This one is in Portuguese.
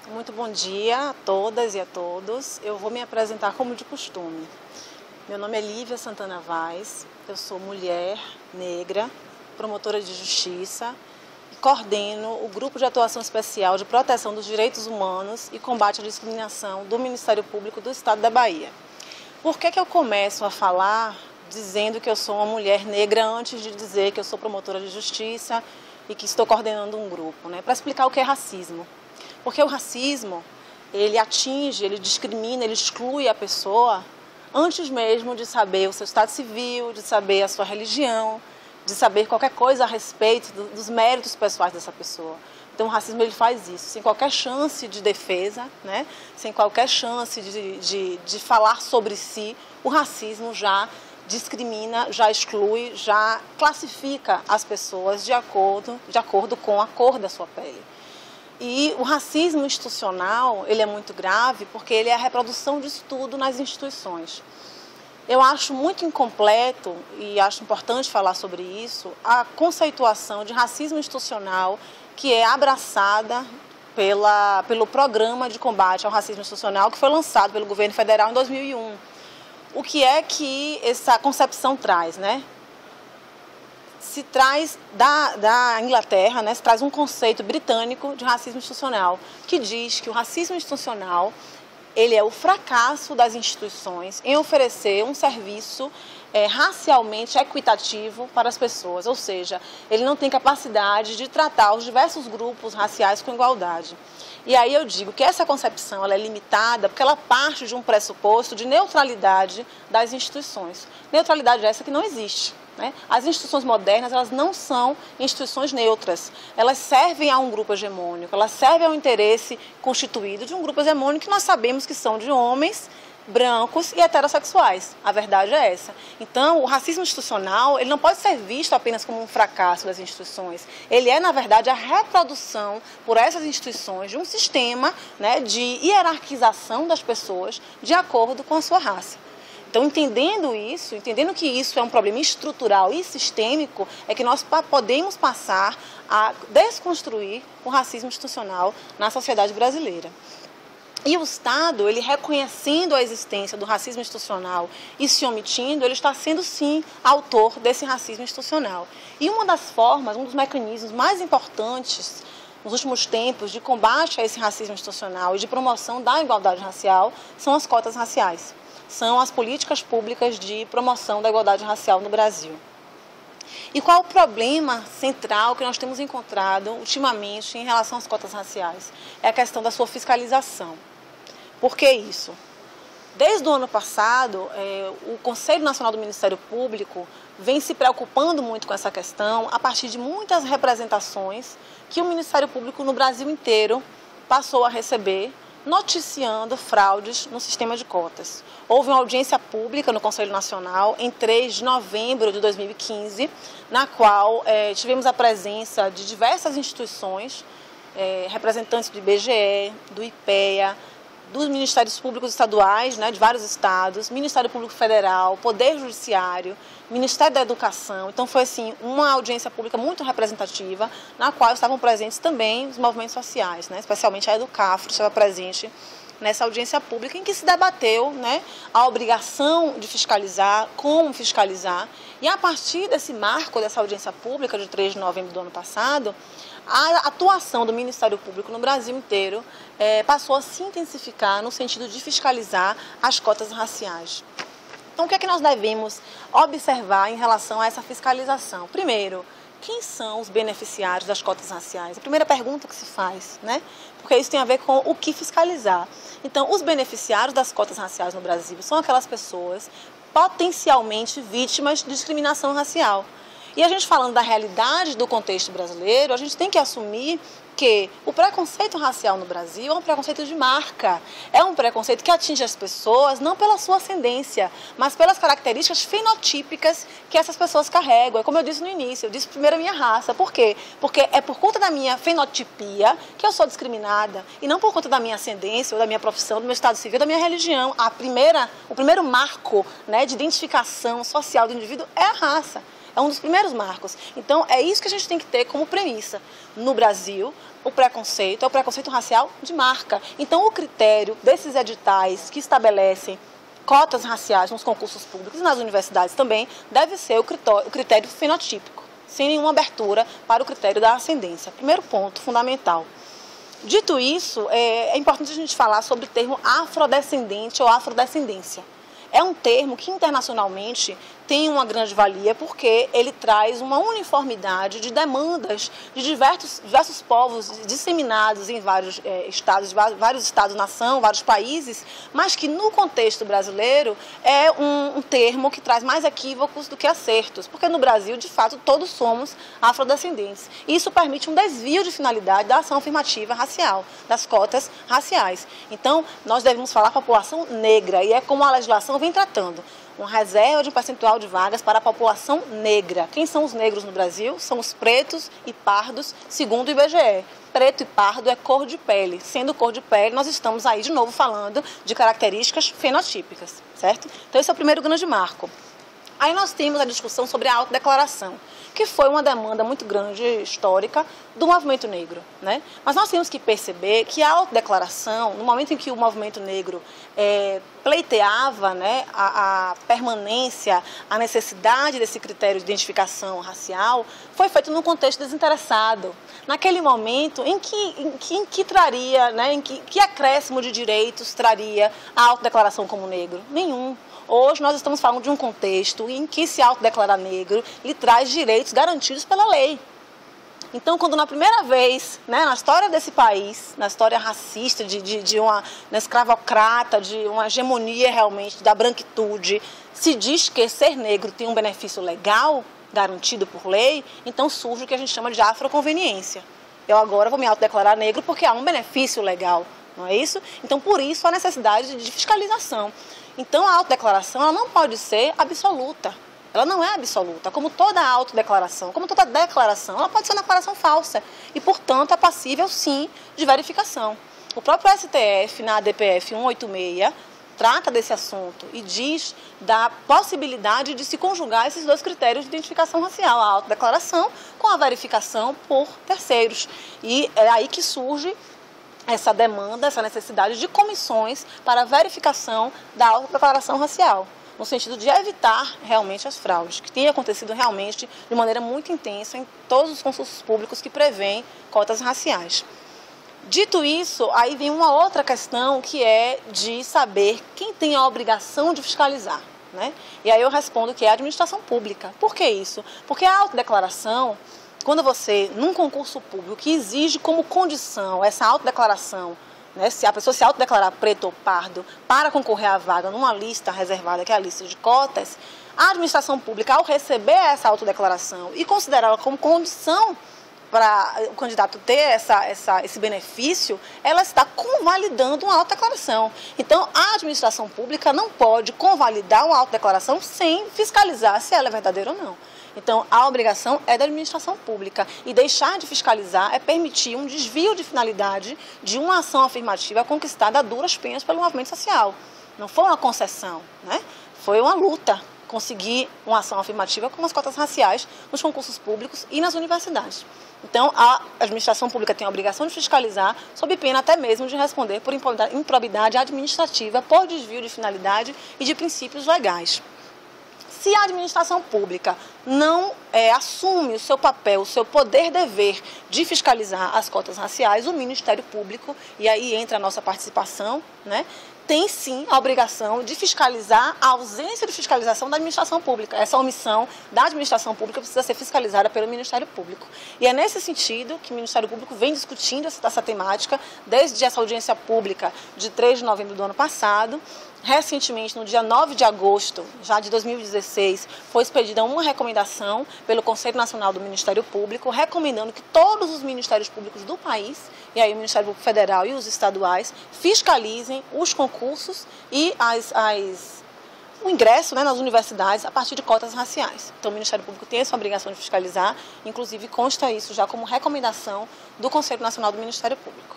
Muito bom dia a todas e a todos. Eu vou me apresentar como de costume. Meu nome é Lívia Santana Vaz, eu sou mulher, negra, promotora de justiça e coordeno o Grupo de Atuação Especial de Proteção dos Direitos Humanos e Combate à Discriminação do Ministério Público do Estado da Bahia. Por que eu começo a falar dizendo que eu sou uma mulher negra antes de dizer que eu sou promotora de justiça e que estou coordenando um grupo, né? Para explicar o que é racismo. Porque o racismo, ele atinge, ele discrimina, ele exclui a pessoa antes mesmo de saber o seu estado civil, de saber a sua religião, de saber qualquer coisa a respeito dos méritos pessoais dessa pessoa. Então o racismo ele faz isso, sem qualquer chance de defesa, né? Sem qualquer chance de falar sobre si, o racismo já discrimina, já exclui, já classifica as pessoas de acordo com a cor da sua pele. E o racismo institucional, ele é muito grave porque ele é a reprodução disso tudo nas instituições. Eu acho muito incompleto, e acho importante falar sobre isso, a conceituação de racismo institucional que é abraçada pelo Programa de Combate ao Racismo Institucional que foi lançado pelo governo federal em 2001. O que é que essa concepção traz, né? Se traz da Inglaterra, né, se traz um conceito britânico de racismo institucional, que diz que o racismo institucional ele é o fracasso das instituições em oferecer um serviço racialmente equitativo para as pessoas, ou seja, ele não tem capacidade de tratar os diversos grupos raciais com igualdade. E aí eu digo que essa concepção ela é limitada porque ela parte de um pressuposto de neutralidade das instituições. Neutralidade essa que não existe. As instituições modernas elas não são instituições neutras, elas servem a um grupo hegemônico, elas servem ao interesse constituído de um grupo hegemônico que nós sabemos que são de homens brancos e heterossexuais. A verdade é essa. Então, o racismo institucional ele não pode ser visto apenas como um fracasso das instituições. Ele é, na verdade, a reprodução por essas instituições de um sistema, né, de hierarquização das pessoas de acordo com a sua raça. Então, entendendo que isso é um problema estrutural e sistêmico, é que nós podemos passar a desconstruir o racismo institucional na sociedade brasileira. E o Estado, ele reconhecendo a existência do racismo institucional e se omitindo, ele está sendo, sim, autor desse racismo institucional. E uma das formas, um dos mecanismos mais importantes nos últimos tempos de combate a esse racismo institucional e de promoção da igualdade racial são as cotas raciais. São as políticas públicas de promoção da igualdade racial no Brasil. E qual o problema central que nós temos encontrado ultimamente em relação às cotas raciais? É a questão da sua fiscalização. Por que isso? Desde o ano passado, o Conselho Nacional do Ministério Público vem se preocupando muito com essa questão a partir de muitas representações que o Ministério Público no Brasil inteiro passou a receber, noticiando fraudes no sistema de cotas. Houve uma audiência pública no Conselho Nacional em 3 de novembro de 2015, na qual tivemos a presença de diversas instituições, representantes do IBGE, do IPEA, dos Ministérios Públicos Estaduais, né, de vários estados, Ministério Público Federal, Poder Judiciário, Ministério da Educação. Então foi assim uma audiência pública muito representativa, na qual estavam presentes também os movimentos sociais, né, especialmente a Educafro estava presente nessa audiência pública em que se debateu, né, a obrigação de fiscalizar, como fiscalizar, e a partir desse marco dessa audiência pública de 3 de novembro do ano passado, a atuação do Ministério Público no Brasil inteiro passou a se intensificar no sentido de fiscalizar as cotas raciais. Então, o que é que nós devemos observar em relação a essa fiscalização? Primeiro, quem são os beneficiários das cotas raciais? A primeira pergunta que se faz, né? Porque isso tem a ver com o que fiscalizar. Então, os beneficiários das cotas raciais no Brasil são aquelas pessoas potencialmente vítimas de discriminação racial. E a gente falando da realidade do contexto brasileiro, a gente tem que assumir que o preconceito racial no Brasil é um preconceito de marca. É um preconceito que atinge as pessoas não pela sua ascendência, mas pelas características fenotípicas que essas pessoas carregam. É como eu disse no início, eu disse primeiro a minha raça. Por quê? Porque é por conta da minha fenotipia que eu sou discriminada e não por conta da minha ascendência ou da minha profissão, do meu estado civil, da minha religião. O primeiro marco, né, de identificação social do indivíduo é a raça. É um dos primeiros marcos. Então, é isso que a gente tem que ter como premissa. No Brasil, o preconceito é o preconceito racial de marca. Então, o critério desses editais que estabelecem cotas raciais nos concursos públicos e nas universidades também deve ser o critério fenotípico, sem nenhuma abertura para o critério da ascendência. Primeiro ponto fundamental. Dito isso, é importante a gente falar sobre o termo afrodescendente ou afrodescendência. É um termo que internacionalmente tem uma grande valia porque ele traz uma uniformidade de demandas de diversos povos disseminados em vários estados-nação, vários países, mas que no contexto brasileiro é um termo que traz mais equívocos do que acertos, porque no Brasil, de fato, todos somos afrodescendentes. Isso permite um desvio de finalidade da ação afirmativa racial, das cotas raciais. Então, nós devemos falar população negra, e é como a legislação vem tratando. Uma reserva de um percentual de vagas para a população negra. Quem são os negros no Brasil? São os pretos e pardos, segundo o IBGE. Preto e pardo é cor de pele. Sendo cor de pele, nós estamos aí de novo falando de características fenotípicas, certo? Então esse é o primeiro grande marco. Aí nós temos a discussão sobre a autodeclaração, que foi uma demanda muito grande, histórica, do movimento negro, né? Mas nós temos que perceber que a autodeclaração, no momento em que o movimento negro pleiteava, né, a permanência, a necessidade desse critério de identificação racial, foi feito num contexto desinteressado. Naquele momento em que traria, né, que acréscimo de direitos traria a autodeclaração como negro? Nenhum. Hoje nós estamos falando de um contexto em que se autodeclarar negro lhe traz direitos garantidos pela lei. Então, quando na primeira vez, né, na história desse país, na história racista, de uma escravocrata, de uma hegemonia realmente da branquitude, se diz que ser negro tem um benefício legal, garantido por lei, então surge o que a gente chama de afroconveniência. Eu agora vou me autodeclarar negro porque há um benefício legal, não é isso? Então, por isso, a necessidade de fiscalização. Então, a autodeclaração ela não pode ser absoluta. Ela não é absoluta. Como toda autodeclaração, como toda declaração, ela pode ser uma declaração falsa. E, portanto, é passível, sim, de verificação. O próprio STF, na ADPF 186, trata desse assunto e diz da possibilidade de se conjugar esses dois critérios de identificação racial, a autodeclaração com a verificação por terceiros. E é aí que surge essa demanda, essa necessidade de comissões para a verificação da autodeclaração racial, no sentido de evitar realmente as fraudes, que tem acontecido realmente de maneira muito intensa em todos os concursos públicos que prevêem cotas raciais. Dito isso, aí vem uma outra questão que é de saber quem tem a obrigação de fiscalizar, né? E aí eu respondo que é a administração pública. Por que isso? Porque a autodeclaração, quando você, num concurso público que exige como condição essa autodeclaração, né, se a pessoa se autodeclarar preto ou pardo para concorrer à vaga numa lista reservada, que é a lista de cotas, a administração pública, ao receber essa autodeclaração e considerá-la como condição para o candidato ter esse benefício, ela está convalidando uma autodeclaração. Então, a administração pública não pode convalidar uma autodeclaração sem fiscalizar se ela é verdadeira ou não. Então, a obrigação é da administração pública e deixar de fiscalizar é permitir um desvio de finalidade de uma ação afirmativa conquistada a duras penas pelo movimento social. Não foi uma concessão, né? Foi uma luta conseguir uma ação afirmativa com as cotas raciais nos concursos públicos e nas universidades. Então, a administração pública tem a obrigação de fiscalizar, sob pena até mesmo de responder por improbidade administrativa, por desvio de finalidade e de princípios legais. Se a administração pública não assume o seu papel, o seu poder-dever de fiscalizar as cotas raciais, o Ministério Público, e aí entra a nossa participação, né, tem sim a obrigação de fiscalizar a ausência de fiscalização da administração pública. Essa omissão da administração pública precisa ser fiscalizada pelo Ministério Público. E é nesse sentido que o Ministério Público vem discutindo essa temática desde essa audiência pública de 3 de novembro do ano passado. Recentemente, no dia 9 de agosto, já de 2016, foi expedida uma recomendação pelo Conselho Nacional do Ministério Público, recomendando que todos os ministérios públicos do país, e aí o Ministério Público Federal e os estaduais, fiscalizem os concursos e o ingresso, né, nas universidades a partir de cotas raciais. Então, o Ministério Público tem essa obrigação de fiscalizar, inclusive consta isso já como recomendação do Conselho Nacional do Ministério Público.